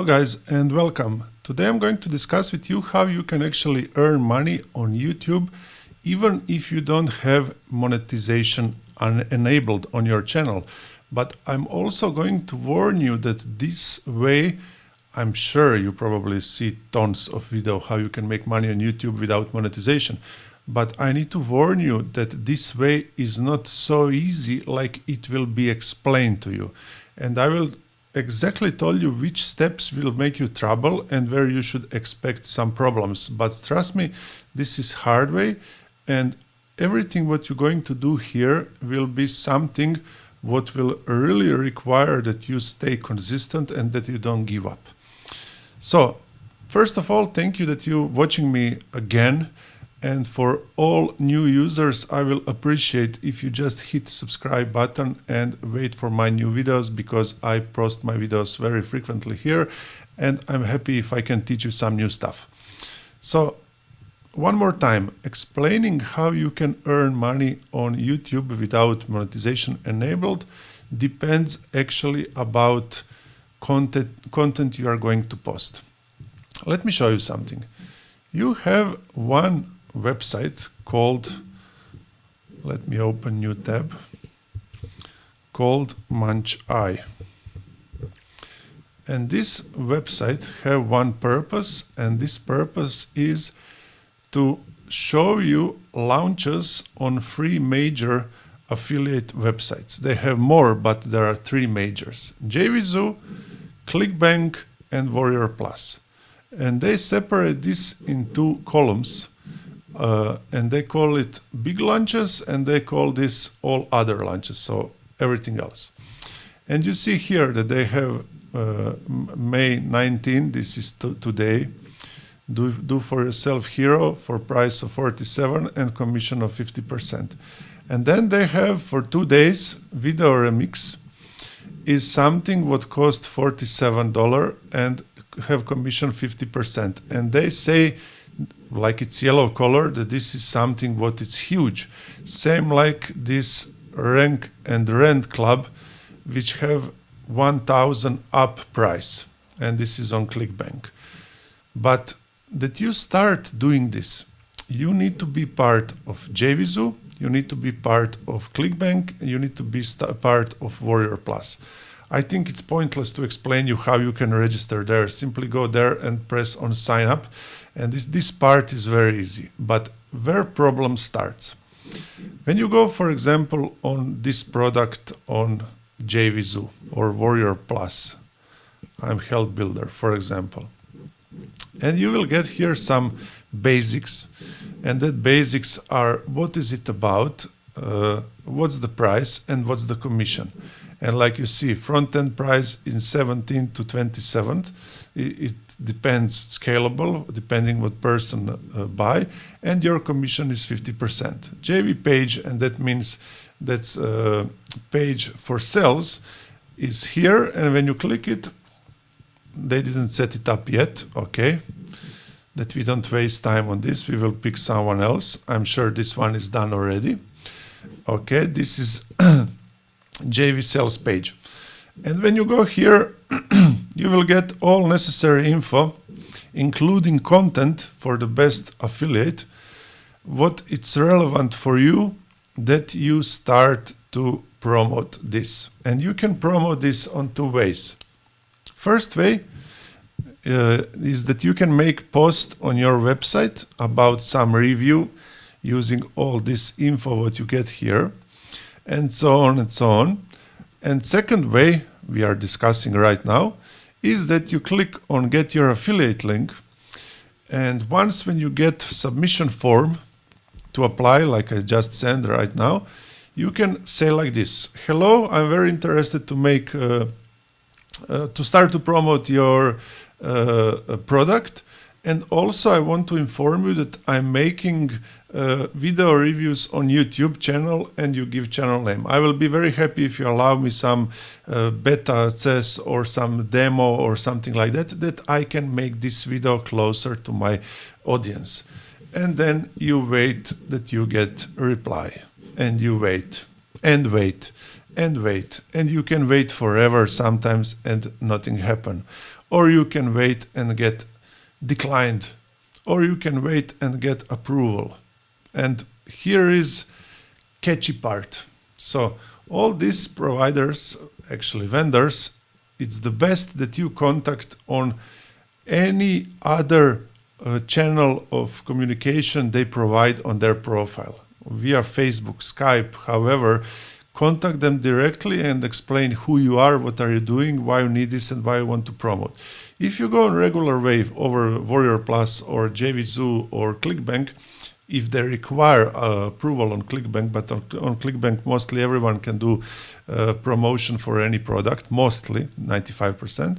Hello guys and welcome. Today I'm going to discuss with you how you can actually earn money on YouTube even if you don't have monetization enabled on your channel. But I'm also going to warn you that this way, I'm sure you probably see tons of video how you can make money on YouTube without monetization. But I need to warn you that this way is not so easy like it will be explained to you. And I will exactly tell you which steps will make you trouble and where you should expect some problems. But trust me, this is hard way, and everything what you're going to do here will be something what will really require that you stay consistent and that you don't give up. So first of all, thank you that you're watching me again. And for all new users, I will appreciate if you just hit subscribe button and wait for my new videos, because I post my videos very frequently here and I'm happy if I can teach you some new stuff. So one more time, explaining how you can earn money on YouTube without monetization enabled depends actually about content you are going to post. Let me show you something. You have one website called, let me open new tab, called Monetization. And this website have one purpose, and this purpose is to show you launches on 3 major affiliate websites. They have more, but there are 3 majors: JVZoo, ClickBank, and Warrior Plus. And they separate this in 2 columns. And they call it big launches, and they call this all other launches, so everything else. And you see here that they have May 19, this is today, do for yourself hero for price of 47 and commission of 50%. And then they have for 2 days video remix is something what cost $47 and have commission 50%. And they say, like it's yellow color, that this is something what is huge. Same like this rank and rent club, which have 1000 up price. And this is on ClickBank. But that you start doing this, you need to be part of JVZoo, you need to be part of ClickBank, and you need to be part of Warrior Plus. I think it's pointless to explain you how you can register there. Simply go there and press on sign up. And this part is very easy, but where problem starts. When you go, for example, on this product on JVZoo or Warrior Plus, I'm Health Builder, for example, and you will get here some basics, and that basics are what is it about, what's the price, and what's the commission. And like you see, front-end price in 17 to 27. It depends, scalable, depending what person buy, and your commission is 50%. JV page, and that means that's page for sales, is here, and when you click it, they didn't set it up yet, okay? That we don't waste time on this, we will pick someone else. I'm sure this one is done already. Okay, this is JV sales page. And when you go here, you will get all necessary info, including content for the best affiliate, what it's relevant for you that you start to promote this. And you can promote this on 2 ways. First way is that you can make post on your website about some review using all this info what you get here, and so on and so on. And second way we are discussing right now is that you click on get your affiliate link, and once when you get submission form to apply, like I just sent right now, you can say like this: hello, I'm very interested to make to start to promote your product, and also I want to inform you that I'm making video reviews on YouTube channel, and you give channel name. I will be very happy if you allow me some beta access or some demo or something like that, that I can make this video closer to my audience. And then you wait that you get a reply, and you wait and wait and wait, and you can wait forever sometimes and nothing happen. or you can wait and get declined, or you can wait and get approval. And here is catchy part. So all these providers, actually vendors, it's the best that you contact on any other channel of communication they provide on their profile, via Facebook, Skype, however. Contact them directly and explain who you are, what are you doing, why you need this, and why you want to promote. If you go on regular way over Warrior Plus or JVZoo or ClickBank, if they require approval on ClickBank, but on ClickBank mostly everyone can do promotion for any product, mostly 95%,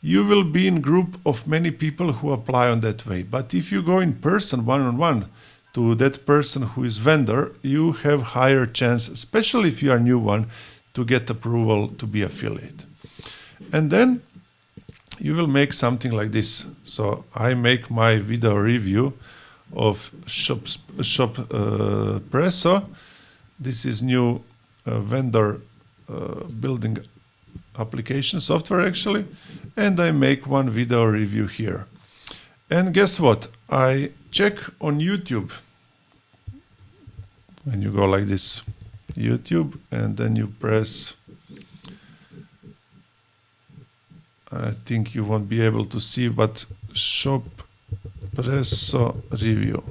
you will be in group of many people who apply on that way. But if you go in person, one-on-one, to that person who is vendor, you have higher chance, especially if you are a new one, to get approval to be affiliate. And then you will make something like this. So I make my video review of Shoppresso. This is new vendor building application software actually, and I make one video review here. And guess what? I check on YouTube. When you go like this, YouTube, and then you press, I think you won't be able to see, but Shoppresso review.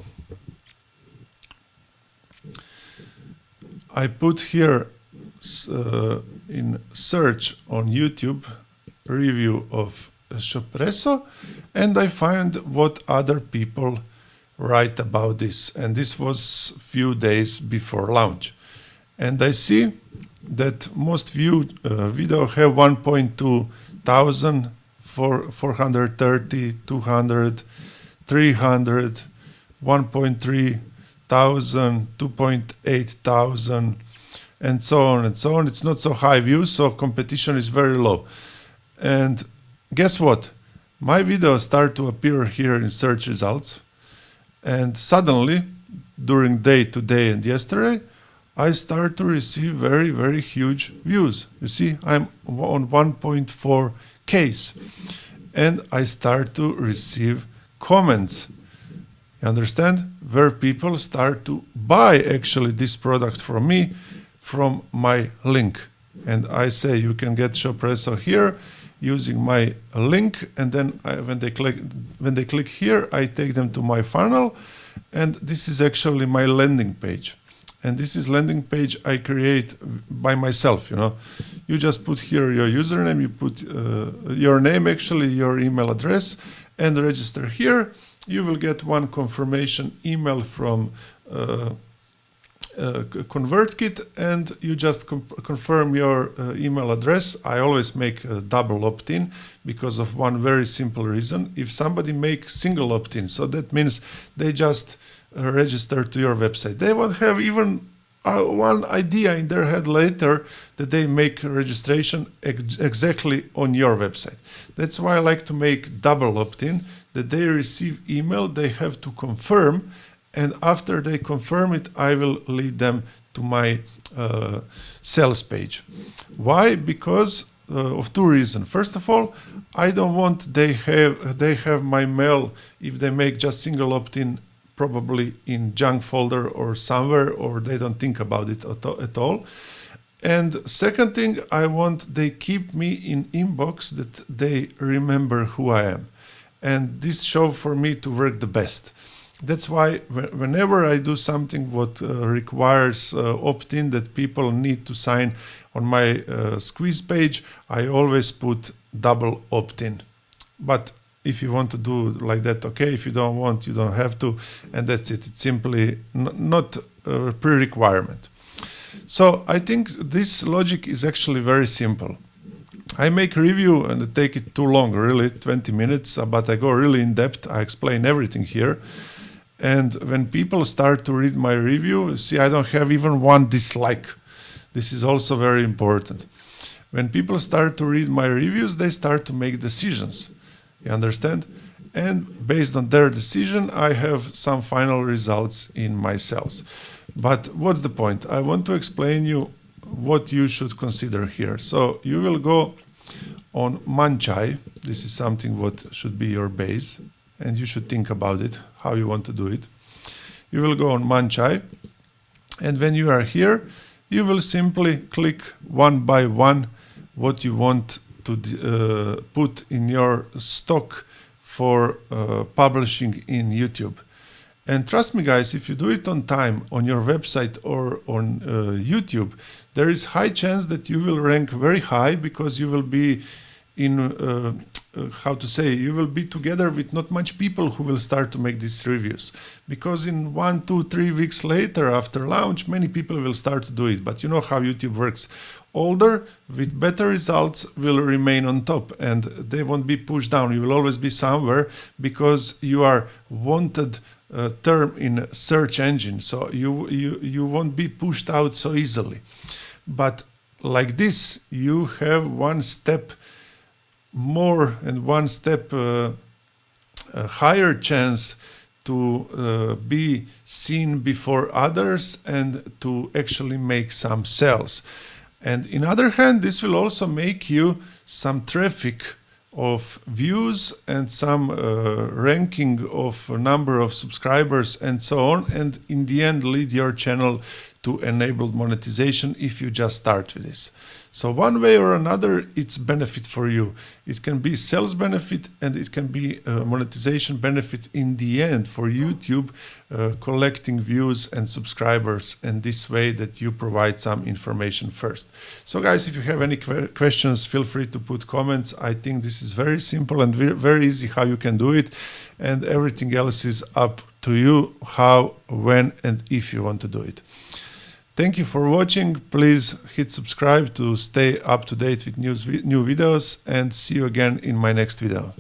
I put here in search on YouTube review of Shoppresso, and I find what other people write about this, and this was few days before launch, and I see that most viewed video have 1.2 thousand, 430, 200, 300, 1.3 thousand, 2.8 thousand, and so on and so on. It's not so high views, so competition is very low. And guess what? My videos start to appear here in search results, and suddenly, during day today and yesterday, I start to receive very, very huge views. You see, I'm on 1.4 Ks, and I start to receive comments. You understand? Where people start to buy actually this product from me, from my link. And I say you can get Shoppresso here using my link, and then when they click here, I take them to my funnel, and this is actually my landing page. And this is landing page I create by myself. You know, you just put here your username, you put your name, actually your email address, and register here. You will get one confirmation email from ConvertKit, and you just confirm your email address. I always make a double opt-in because of one very simple reason. If somebody makes single opt-in, so that means they just register to your website. They won't have even one idea in their head later that they make a registration exactly on your website. That's why I like to make double opt-in, that they receive email, they have to confirm, and after they confirm it, I will lead them to my sales page. Why? Because of two reasons. First of all, I don't want they have my mail if they make just single opt-in, probably in junk folder or somewhere, or they don't think about it at all. And second thing, I want they keep me in inbox, that they remember who I am. And this show for me to work the best. That's why whenever I do something what requires opt-in, that people need to sign on my squeeze page, I always put double opt-in. But if you want to do like that, okay. If you don't want, you don't have to, and that's it. It's simply not a pre-requirement. So I think this logic is actually very simple. I make a review and I take it too long, really 20 minutes, but I go really in depth. I explain everything here. And when people start to read my review, see, I don't have even one dislike. This is also very important. When people start to read my reviews, they start to make decisions. You understand? And based on their decision, I have some final results in my sales. But what's the point? I want to explain you what you should consider here. So you will go on Manchai. This is something what should be your base, and you should think about it, how you want to do it. You will go on Manchai, and when you are here, you will simply click one by one what you want to put in your stock for publishing in YouTube. And trust me guys, if you do it on time on your website or on YouTube, there is high chance that you will rank very high, because you will be in you will be together with not much people who will start to make these reviews, because in 1, 2, 3 weeks later after launch, many people will start to do it. But you know how YouTube works. Older with better results will remain on top, and they won't be pushed down. You will always be somewhere, because you are wanted term in search engine, so you won't be pushed out so easily. But like this, you have one step more and one step a higher chance to be seen before others and to actually make some sales. And in other hand, this will also make you some traffic of views and some ranking of a number of subscribers and so on, and in the end lead your channel to enabled monetization if you just start with this. So one way or another, it's benefit for you. It can be sales benefit, and it can be monetization benefit in the end for YouTube, collecting views and subscribers, and this way that you provide some information first. So guys, if you have any questions, feel free to put comments. I think this is very simple and very easy how you can do it, and everything else is up to you, how, when, and if you want to do it. Thank you for watching. Please hit subscribe to stay up to date with new videos, and see you again in my next video.